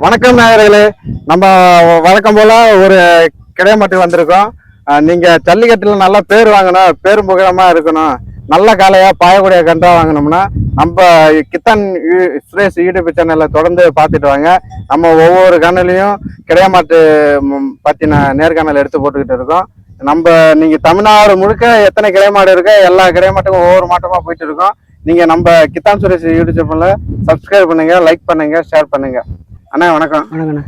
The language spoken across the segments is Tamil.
வணக்கம் நேயர்களே, நம்ம வழக்கம் போல ஒரு கிடைமாட்டு வந்திருக்கோம். நீங்க ஜல்லிக்கட்டுல நல்லா பேர் வாங்கணும், பேரும் புகழமா இருக்கணும், நல்ல காலையா பாயக்கூடிய கன்றா வாங்கணும்னா நம்ம கித்தான் சுரேஷ் யூடியூப் சேனல்ல தொடர்ந்து பார்த்துட்டு வாங்க. நம்ம ஒவ்வொரு கணலையும் கிடைமாட்டு பத்தின நேர்காணல் எடுத்து போட்டுக்கிட்டு இருக்கோம். நீங்க தமிழ்நாடு முழுக்க எத்தனை கிடைமாடு இருக்கு, எல்லா கிடைமாட்டுக்கும் ஒவ்வொரு மாட்டமா போயிட்டு இருக்கோம். நீங்க நம்ம கித்தான் சுரேஷ் யூடியூப் சேனல்ல சப்ஸ்கிரைப் பண்ணுங்க, லைக் பண்ணுங்க, ஷேர் பண்ணுங்க. அண்ணா வணக்கம். வணக்கண்ணா.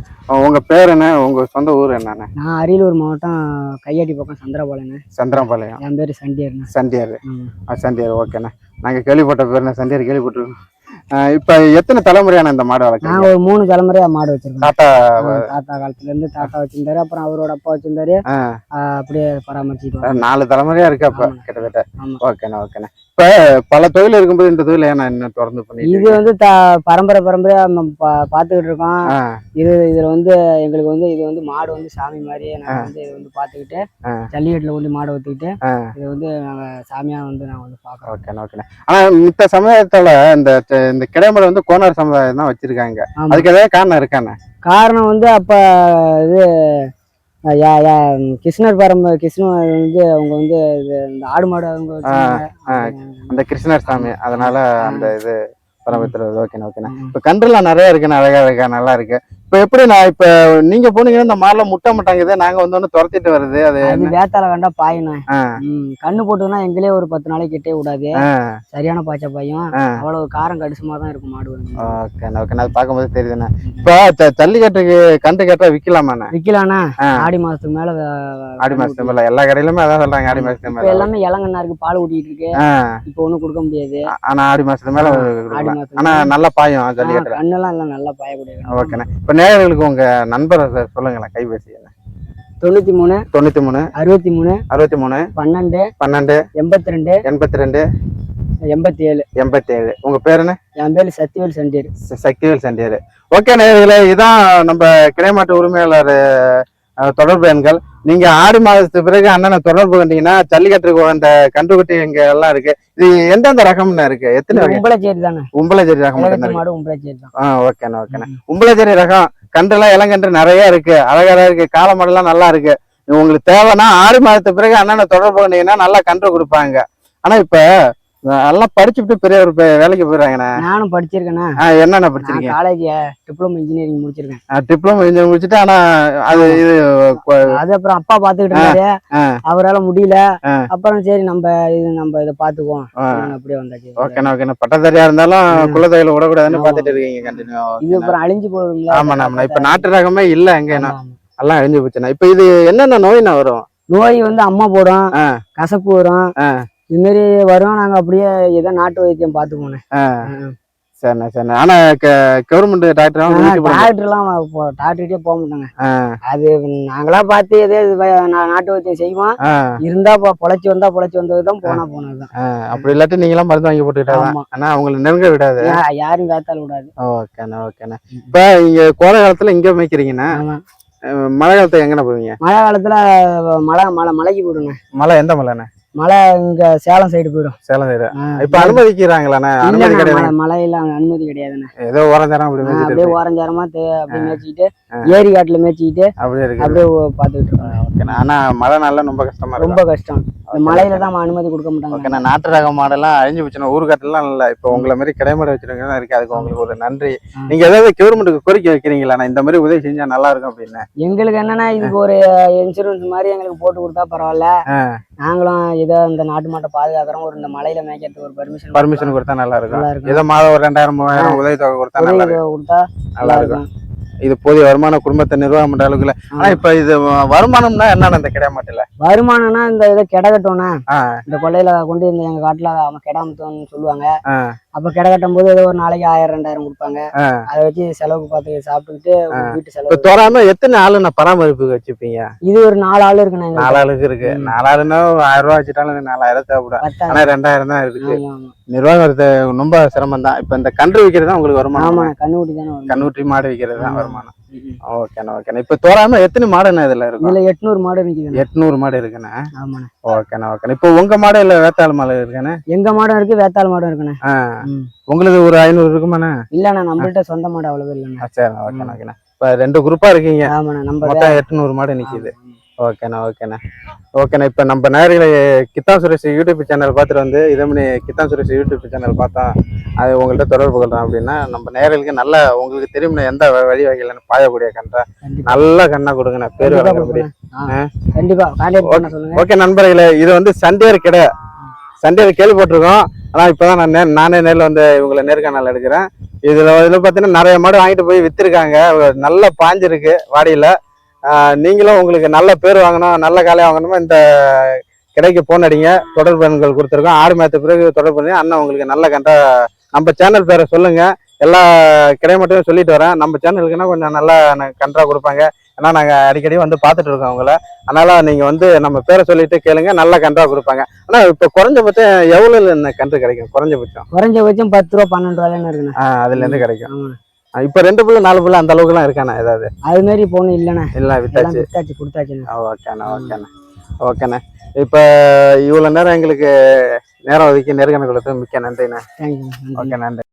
உங்க பேர் என்ன, உங்க சொந்த ஊர் என்னண்ணா? நான் அரியலூர் மாவட்டம் கையாட்டி பக்கம் சந்திரபாளையம். சந்திரபாளையம். என் பேர் சண்டியர். சண்டியர் ஓகேண்ணா. நாங்க கேள்விப்பட்ட பேர் சண்டியர் கேள்விப்பட்டிருக்கோம். இப்ப எத்தனை தலைமுறையான இந்த மாடு வளர்க்க? நான் ஒரு 3 தலைமுறையா மாடு வச்சிருக்கேன். தாத்தா காலத்துல இருந்து தாத்தா வச்சிருந்தாரு, அப்புறம் அவரோட அப்பா வச்சிருந்தாரு, அப்படியே பராமரிச்சுட்டு 4 தலைமுறையா இருக்கு அப்ப கிட்டத்தட்ட. ஓகேண்ணா. இப்ப பல தொழில் இருக்கும்போது இந்த தொழில் ஏன்னா என்ன தொடர்ந்து பண்ணி? இது வந்து பரம்பரையா பாத்துக்கிட்டு இருக்கோம். இதுல வந்து எங்களுக்கு வந்து இது வந்து மாடு வந்து சாமி மாதிரியே நாங்க வந்து இது வந்து பாத்துக்கிட்டு ஜல்லிக்கட்டுல வந்து மாடு ஊத்திக்கிட்டு இது வந்து நாங்க சாமியா வந்து நாங்க வந்து பாக்குறோம். ஓகேண்ணா. ஆனா மித்த சமுதாயத்தோட இந்த கிடைமாடு வந்து கோனார் சமுதாயம் தான் வச்சிருக்காங்க. அதுக்கு ஏதாவது காரணம் இருக்காண்ணா? காரணம் வந்து அப்ப இது கிருஷ்ணர் கிருஷ்ணர் வந்து அவங்க வந்து இந்த ஆடு மாடு அவங்க அந்த கிருஷ்ணர் சாமி, அதனால அந்த இது பரமத்துறது. ஓகேண்ணா. இப்ப கன்றுலாம் நிறைய இருக்குண்ணா, அழகா நல்லா இருக்கு. இப்ப எப்படி நான் இப்ப நீங்க போனீங்கன்னா இந்த மாடுல முட்டை மாட்டாங்குது, நாங்க வந்து துரத்திட்டு வருது. அது வேத்தால கண்டா பாயினா கண்ணு போட்டுன்னா எங்களே ஒரு 10 நாளைக்கு கிட்டே விடாது. சரியான பாய்ச்ச பாயும், அவ்வளவு காரம் கடிசமா தான் இருக்கும் மாடு. ஓகேண்ணா. அது பார்க்கும்போது தெரியுதுண்ணா. இப்ப ஜல்லிக்கட்டுக்கு கன்று கேட்டா விக்கலாமாண்ணா? விக்கலாண்ணா. ஆடி மாசத்துக்கு மேல எல்லா கடையிலுமே அதான் சொல்றாங்க. ஆடி மாசத்துக்கு மேல எல்லாமே இளங்கண்ணா இருக்கு, பால் ஊட்டிட்டு இருக்கு. இப்ப ஒண்ணும் கொடுக்க முடியாது. ஆனா ஆடி மாசத்துக்கு மேல ஆனா நல்ல பாயம் ஜல்லிக்கட்டு. கண்ணெல்லாம் எல்லாம் நல்லா பாயக்கூடிய. ஓகேண்ணா. இப்ப நேயர்களுக்கு உங்க நண்பரை சொல்லுங்களேன், கைபேசி. 93 63 63 63 12 12 82 82 87 87. உங்க பேர் என்ன? என் பேரு சக்திவேல் சண்டியர். சக்திவேல் சண்டியர். ஓகே நேயர்களே, இதான் நம்ம கிடைமாட்டு உரிமையாளர் தொடர்பு எண்கள். நீங்க ஆடி மாதத்துக்கு பிறகு அண்ணனை தொடர்பு கொண்டீங்கன்னா ஜல்லிக்கட்டுக்கு அந்த கன்றுக்குட்டி இங்க எல்லாம் இருக்கு. இது எந்தெந்த ரகம்னா இருக்கு? எத்தனை? உம்பளச்சேரி தானே. உம்பளச்சேரி ரகம். உம்பளச்சேரி தான். ஓகேண்ணா. உம்பளச்சேரி ரகம் கன்றுலாம் இளங்கன்று நிறைய இருக்கு, அழகா இருக்கு. கால மாடெல்லாம் நல்லா இருக்கு. உங்களுக்கு தேவைன்னா ஆடி மாதத்துக்கு பிறகு அண்ணனை தொடர்பு கொண்டீங்கன்னா நல்லா கன்று கொடுப்பாங்க. ஆனா இப்ப எல்லாம் படிச்சுட்டு பெரிய ஒரு வேலைக்கு போயிடுறாங்கண்ணா. நானும் படிச்சிருக்கேண்ணா. என்னென்ன படிச்சிருக்கேன்? காலேஜ் டிப்ளமோ இன்ஜினியரிங் முடிச்சிருக்கேன். டிப்ளமோ இன்ஜினியரிங் முடிச்சுட்டு, ஆனா அது அப்புறம் அப்பா பாத்துக்கிட்டு இருந்தாரு, அவரால முடியல. அப்புறம் சரி நம்ம இதை பாத்துக்குவோம் அப்படியே வந்தாச்சு. ஓகேண்ணா. பட்டதாரியா இருந்தாலும் குலதொழில விடக்கூடாதுன்னு பாத்துட்டு இருக்கீங்க கண்டினியூ. இது அப்புறம் அழிஞ்சு போகுதுங்களா? ஆமாண்ணா. இப்ப நாட்டு ரகமே இல்ல எங்கன்னா, எல்லாம் அழிஞ்சு போச்சுண்ணா. இப்ப இது என்னென்ன நோய்னா வரும்? நோய் வந்து அம்மா போடும், கசப்பு வரும், இது மாதிரி வரும். நாங்க அப்படியே ஏதோ நாட்டு வைத்தியம் பாத்து போனேன். சரிண்ணா. ஆனா கவர்மெண்ட் டாக்டர்லாம் டாக்டர்கிட்டே போக மாட்டாங்க. அது நாங்களா பார்த்து எதே நாட்டு வைத்தியம் செய்வோம். இருந்தா பொழைச்சி வந்ததுதான் போனதுதான். அப்படி இல்லாட்டி நீங்க எல்லாம் மருந்து வாங்கி போட்டுக்கிட்டாங்க. ஆனா அவங்களை நெருங்க விடாது, யாரும் வேத்தால விடாது. ஓகேண்ணா. இப்ப இங்க கோடை காலத்துல இங்க மேய்க்கிறீங்கன்னா, மழை காலத்துல எங்கண்ணா போவீங்க? மழை காலத்துல மலைக்கு போயிடுங்க. மலை எந்த மலைண்ணா? மழை இங்க சேலம் சைடு போயிடும். சேலம் சைடு இப்ப அனுமதிக்கிறாங்களா? அனுமதி கிடையாது. மழையில அனுமதி கிடையாதுண்ணே. ஏதோ ஓரஞ்சாரம் அப்படியே ஓரஞ்சாரமா அப்படியே மேய்ச்சிக்கிட்டு ஏரி காட்டுல மேய்ச்சிக்கிட்டு அப்படியே பாத்துக்கிட்டு இருக்கோம். ஆனா மழை நாள்ல ரொம்ப கஷ்டமா இருக்கு. ரொம்ப கஷ்டம். மழையில தான் அனுமதி கொடுக்க மாட்டாங்க. நாட்டு ரக மாடெல்லாம் அழிஞ்சு போச்சுன்னா ஊருக்காட்டுலாம் இல்ல. இப்ப உங்களை மாதிரி கிடைமாடு வச்சிருக்கா இருக்கு. அதுக்கு உங்களுக்கு ஒரு நன்றி. நீங்க ஏதாவது கவர்மெண்ட்டுக்கு கோரிக்கை வைக்கிறீங்களா, இந்த மாதிரி உதவி செஞ்சா நல்லா இருக்கும் அப்படின்னு? எங்களுக்கு என்னன்னா, இதுக்கு ஒரு இன்சூரன்ஸ் மாதிரி எங்களுக்கு போட்டு கொடுத்தா பரவாயில்ல. நாங்களும் ஏதோ இந்த நாட்டு மாட்டை பாதுகாக்கிறோம், ஒரு இந்த மலையில மேய்க்கிறதுக்கு ஒரு பர்மிஷன் கொடுத்தா நல்லா இருக்கும். ஏதோ மாதம் ஒரு 2000 3000 உதவி தொகை கொடுத்தா நல்லா இருக்கும். இது போதிய வருமானம் குடும்பத்தை நிர்வாகம் பண்ற அளவுக்கு இல்ல. ஆனா இப்ப இது வருமானம்னா என்னன்னா, இந்த கிடைமாட்டுல வருமானம்னா இந்த இதை கிட கட்டோன்னா இந்த கொள்ளையில கொண்டு இந்த எங்க காட்டுல அவன் கிடாமத்தோன்னு சொல்லுவாங்க. அப்ப கிட கட்டும் போது ஏதோ ஒரு நாளைக்கு 1000 2000 கொடுப்பாங்க. அதை வச்சு செலவுக்கு பார்த்து சாப்பிட்டுக்கிட்டு வீட்டு செலவு. தோறாம எத்தனை ஆளு நான் பராமரிப்பு வச்சுப்பீங்க? இது ஒரு 4 ஆளு இருக்குண்ணா. 4 ஆளுக்கு இருக்கு. 4 ஆளுன்னா 1000 ரூபாய் வச்சுட்டாலும் 4000 தேவைப்படும். ஆனா 2000 தான் இருக்கு. நிர்வாகத்தை ரொம்ப சிரமம் தான். இப்ப இந்த கன்று விற்கிறது தான் உங்களுக்கு வருமானம். கண்ணுக்குட்டி தானே, கண்ணுக்குட்டி மாடு விற்கிறது தான் வருமானம். ஓகேண்ணா. இப்ப தோறாம எத்தனை மாடுண்ணா இதுல இருக்கும்? இதுல 800 மாடு இருக்கு. 800 மாடு இருக்குண்ணா. ஓகேண்ணா. இப்ப உங்க மாடு இல்ல வேத்தாள் மாடு இருக்குண்ணா? எங்க மாடும் இருக்கு, வேத்தாள் மாடும் இருக்குண்ணா. உங்களுக்கு ஒரு 500 இருக்குமாண்ணா? இல்லண்ணா, நம்மள்ட்ட சொந்த மாடு அவ்வளவு இல்லைண்ணா. சரி, ஓகேண்ணா. இப்போ 2 குரூப்பா இருக்கீங்க, ஆமாண்ணா நம்ம மொத்தம் 800 மாடு நிக்குது. ஓகேண்ணா ஓகேண்ணா ஓகேண்ணா. இப்போ நம்ம நேயர்களை கித்தான் சுரேஷ் யூடியூப் சேனல் பார்த்துட்டு வந்து இதே மாதிரி கித்தான் சுரேஷ் யூடியூப் சேனல் பார்த்தா அது உங்கள்கிட்ட தொடர்பு கொள்றோம் அப்படின்னா நம்ம நேயர்களுக்கு நல்ல உங்களுக்கு தெரியும்னா எந்த வழி வகையில் பாயக்கூடிய கன்றா நல்ல கண்ணா கொடுங்கண்ணா, பேர் வழங்கும்படி. கண்டிப்பா கான்டாக்ட் பண்ண சொல்லுங்க. ஓகே நண்பர்களே, இது வந்து சண்டேர் கடை. சண்டேர் கேள்விப்பட்டிருக்கோம், ஆனால் இப்போதான் நானே நேரில் வந்து இவங்களை நேர்காணல் எடுக்கிறேன். இதில் பார்த்தீங்கன்னா நிறைய மாடு வாங்கிட்டு போய் விற்றுருக்காங்க, நல்ல பாஞ்சிருக்கு வாடியில். நீங்களும் உங்களுக்கு நல்ல பேர் வாங்கணும், நல்ல காலையாக வாங்கணுமோ இந்த கடைக்கு போன் அடிங்க, தொடர்பு எண்கள் கொடுத்துருக்கோம். 6 மாதத்துக்கு பிறகு தொடர்பு பண்ணி அண்ணன் உங்களுக்கு நல்ல கண்டா நம்ம சேனல் பேரை சொல்லுங்க, எல்லா கிடை மட்டும் சொல்லிட்டு வரேன். நம்ம சேனலுக்குன்னா கொஞ்சம் நல்லா கன்றா கொடுப்பாங்க, ஏன்னா நாங்கள் அடிக்கடி வந்து பார்த்துட்டு இருக்கோம் அவங்கள. அதனால நீங்கள் வந்து நம்ம பேரை சொல்லிட்டு கேளுங்க, நல்ல கன்றா கொடுப்பாங்க. ஆனால் இப்போ குறைஞ்சபட்சம் எவ்வளோ இந்த கன்று கிடைக்கும்? குறைஞ்சபட்சம் 10 ரூபா 12 ரூபாய்ன்னு இருக்குண்ணா. அதுலேருந்து கிடைக்கும். இப்போ 2 புல்லு 4 புல்லு அந்த அளவுக்குலாம் இருக்காண்ணா ஏதாவது? அது மாதிரி போகணும் இல்லைண்ணா, இல்லை வித்தாச்சு கொடுத்தாச்சுண்ணா. ஓகேண்ணா. இப்போ இவ்வளோ நேரம் எங்களுக்கு நேரம் ஒதுக்கி நேர்காணல் கொடுத்து மிக்க நன்றிண்ணா. தேங்க்யூ. ஓகே நன்றி.